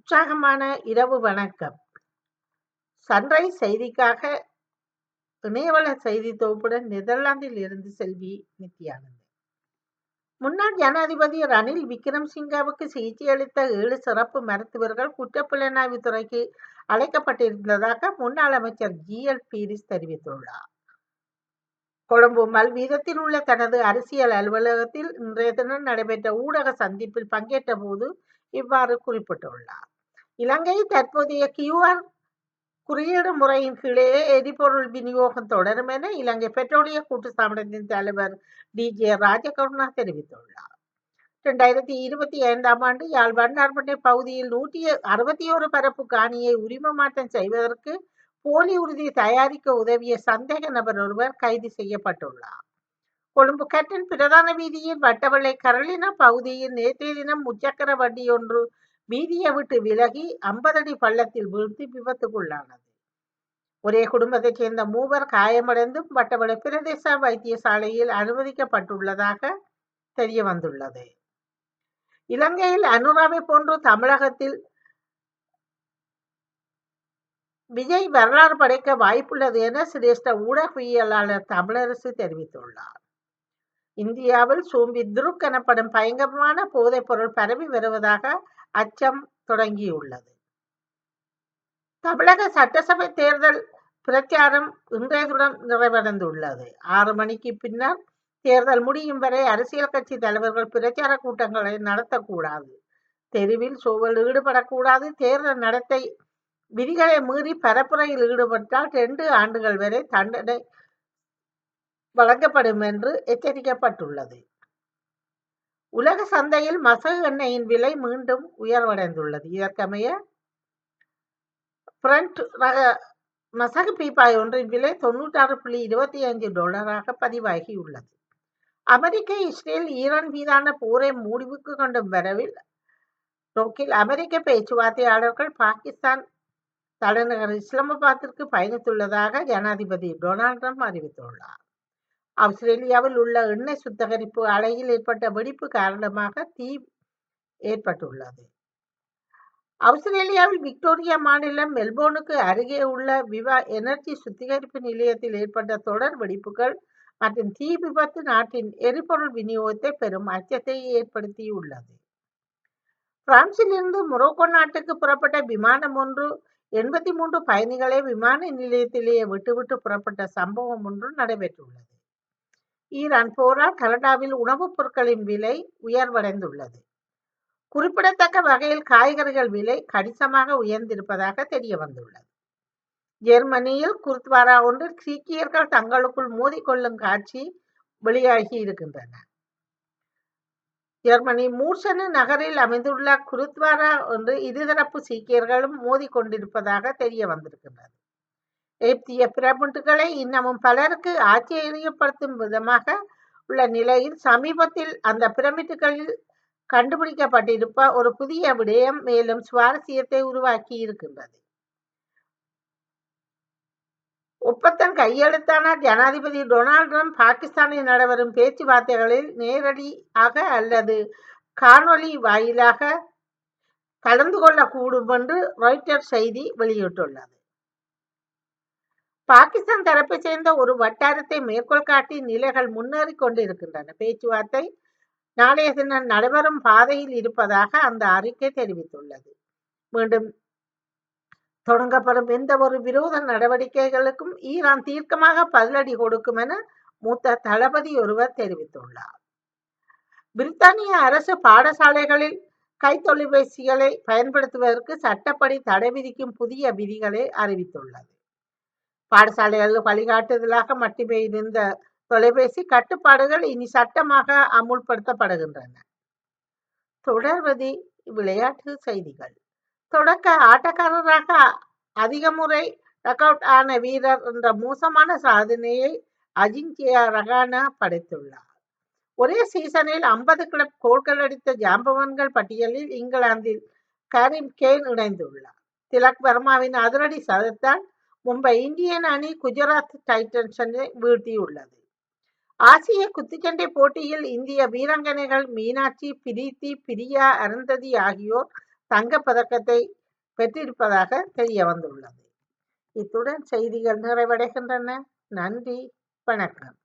உற்சாகமான இரவு வணக்கம். சன்ரைஸ் செய்திக்காக இணையவள செய்தி தொகுப்புடன் நெதர்லாந்தில் இருந்து செல்வி நித்யானந்த். முன்னாள் ஜனாதிபதி ரணில் விக்ரமசிங்கவுக்கு சிகிச்சை அளித்த 7 சிறப்பு மருத்துவர்கள் குற்றப்புலனாய்வு துறைக்கு அழைக்கப்பட்டிருந்ததாக முன்னாள் அமைச்சர் GL பீரிஸ் தெரிவித்துள்ளார். கொழும்பு மல்வீதத்தில் உள்ள தனது அரசியல் அலுவலகத்தில் இன்றைய தினம் நடைபெற்ற ஊடக சந்திப்பில் பங்கேற்ற போது இவ்வாறு குறிப்பிட்டுள்ளார். இலங்கை தற்போதைய QR குறியீடு முறையின் கீழே எரிபொருள் விநியோகம் தொடரும் என இலங்கை பெட்ரோலிய கூட்டுத்தாபனத்தின் தலைவர் DJ ராஜகருணா தெரிவித்துள்ளார். 2025ஆம் ஆண்டு யாழ் வண்ணார்பேட்டை பகுதியில் 161 பரப்பு காணியை உரிமமாற்றம் செய்வதற்கு போலி உறுதி தயாரிக்க உதவிய சந்தேக நபர் ஒருவர் கைது செய்யப்பட்டுள்ளார். கொழும்பு கட்டன் பிரதான வீதியில் வட்டவளை கரளினா பகுதியில் நேற்றைய தினம் முச்சக்கர வண்டி ஒன்று வீதியை விட்டு விலகி 50 அடி பள்ளத்தில் வீழ்ந்து விபத்துக்குள்ளானது. ஒரே குடும்பத்தைச் சேர்ந்த 3 காயமடைந்து வட்டவளை பிரதேச வைத்தியசாலையில் அனுமதிக்கப்பட்டுள்ளதாக தெரிய வந்துள்ளது. இலங்கையில் அனுராவை போன்று தமிழகத்தில் விஜய் வரலாறு படைக்க வாய்ப்புள்ளது என சிரேஷ்ட ஊடகவியலாளர் தமிழரசு தெரிவித்துள்ளார். இந்தியாவில் சூம்பி துருக் எனப்படும் பயங்கரமான போதைப் பொருள் பரவி வருவதாக அச்சம் தொடங்கியுள்ளது. தமிழக சட்டசபை தேர்தல் பிரச்சாரம் இன்றையதுடன் நிறைவடைந்துள்ளது. 6 மணிக்கு பின்னர் தேர்தல் முடியும் வரை அரசியல் கட்சி தலைவர்கள் பிரச்சார கூட்டங்களை நடத்தக்கூடாது, தெருவில் சோவல் ஈடுபடக்கூடாது, தேர்தல் நடத்தை விதிகளை மீறி பரப்புரையில் ஈடுபட்டால் 2 ஆண்டுகள் வரை தண்டனை வழங்கப்படும் என்று எச்சரிக்கப்பட்டுள்ளது. உலக சந்தையில் மசகு எண்ணெயின் விலை மீண்டும் உயர்வடைந்துள்ளது. இதற்கமைய பிரெண்ட் ரக மசகு பீப்பாய் ஒன்றின் விலை $96.25 பதிவாகியுள்ளது. அமெரிக்க, இஸ்ரேல், ஈரான் மீதான போரை முடிவுக்கு கொண்டு வரவில் நோக்கில் அமெரிக்க பேச்சுவார்த்தையாளர்கள் பாகிஸ்தான் தலைநகர் இஸ்லாமாபாத்திற்கு பயணித்துள்ளதாக ஜனாதிபதி டொனால்ட் ட்ரம்ப் அறிவித்துள்ளார். ஆஸ்திரேலியாவில் உள்ள எண்ணெய் சுத்திகரிப்பு ஆலையில் ஏற்பட்ட வெடிப்பு காரணமாக தீ ஏற்பட்டுள்ளது. ஆஸ்திரேலியாவில் விக்டோரியா மாநிலம் மெல்போர்னுக்கு அருகே உள்ள விவா எனர்ஜி சுத்திகரிப்பு நிலையத்தில் ஏற்பட்ட தொடர் வெடிப்புகள் மற்றும் தீ விபத்து நாட்டின் எரிபொருள் விநியோகத்தை பெரும் அச்சத்தை ஏற்படுத்தியுள்ளது. பிரான்சிலிருந்து மொரோக்கோ நாட்டுக்கு புறப்பட்ட விமானம் ஒன்று 83 பயணிகளை விமான நிலையத்திலேயே விட்டுவிட்டு புறப்பட்ட சம்பவம் ஒன்று நடைபெற்றுள்ளது. ஈரான் போரால் கனடாவில் உணவுப் பொருட்களின் விலை உயர்வடைந்துள்ளது. குறிப்பிடத்தக்க வகையில் காய்கறிகள் விலை கணிசமாக உயர்ந்திருப்பதாக தெரிய வந்துள்ளது. ஜெர்மனியில் குருத்வாரா ஒன்றில் சீக்கியர்கள் தங்களுக்குள் மோதிக்கொள்ளும் காட்சி வெளியாகி இருக்கின்றன. ஜெர்மனி மூர்சனு நகரில் அமைந்துள்ள குருத்வாரா ஒன்று இருதரப்பு சீக்கியர்களும் மோதிக்கொண்டிருப்பதாக தெரிய வந்திருக்கின்றது. எகிப்திய பிரமிட்டுகளை இன்னமும் பலருக்கு ஆச்சரியப்படுத்தும் விதமாக உள்ள நிலையில் சமீபத்தில் அந்த பிரமிட்டுகளில் கண்டுபிடிக்கப்பட்டிருப்ப ஒரு புதிய விடயம் மேலும் சுவாரஸ்யத்தை உருவாக்கி இருக்கின்றது. ஒப்பந்தம் கையெழுத்தான ஜனாதிபதி டொனால்ட் ட்ரம்ப் பாகிஸ்தானில் நடைபெறும் பேச்சுவார்த்தைகளில் நேரடியாக அல்லது காணொலி வாயிலாக கலந்து கொள்ளக்கூடும் என்று ராய்ட்டர்ஸ் செய்தி வெளியிட்டுள்ளது. பாகிஸ்தான் தரப்பை சேர்ந்த ஒரு வட்டாரத்தை மேற்கோள் காட்டி நிலைகள் முன்னேறி கொண்டிருக்கின்றன. பேச்சுவார்த்தை நாளைய தினம் நடைபெறும் பாதையில் இருப்பதாக அந்த அறிக்கை தெரிவித்துள்ளது. மீண்டும் தொடங்கப்படும் எந்த ஒரு விரோத நடவடிக்கைகளுக்கும் ஈரான் தீர்க்கமாக பதிலடி கொடுக்கும் என மூத்த தளபதி ஒருவர் தெரிவித்துள்ளார். பிரித்தானிய அரசு பாடசாலைகளில் கைத்தொலைபேசிகளை பயன்படுத்துவதற்கு சட்டப்படி தடை விதிக்கும் புதிய விதிகளை அறிவித்துள்ளது. பாடசாலைகள் வழிகாட்டுதலாக மட்டுமே இருந்த தொலைபேசி கட்டுப்பாடுகள் இனி சட்டமாக அமுல்படுத்தப்படுகின்றன. தொடர்வது விளையாட்டு செய்திகள். தொடக்க ஆட்டக்காரராக அதிக முறை டக் அவுட் ஆன வீரர் என்ற மோசமான சாதனையை அஜிங்கியா ரஹானே படைத்துள்ளார். ஒரே சீசனில் 50 கிளப் கோல்கள் அடித்த ஜாம்பவான்கள் பட்டியலில் இங்கிலாந்தில் கரீம் கேன் இணைந்துள்ளார். திலக் வர்மாவின் அதிரடி சதத்தால் மும்பை இந்தியன் அணி குஜராத் டைட்டன்ஸை வீழ்த்தியுள்ளது. ஆசிய குத்துச்சண்டை போட்டியில் இந்திய வீராங்கனைகள் மீனாட்சி, பிரீத்தி, பிரியா, அருந்ததி ஆகியோர் தங்கப் பதக்கத்தை பெற்றிருப்பதாக தெரிய வந்துள்ளது. இத்துடன் செய்திகள் நிறைவடைகின்றன. நன்றி, வணக்கம்.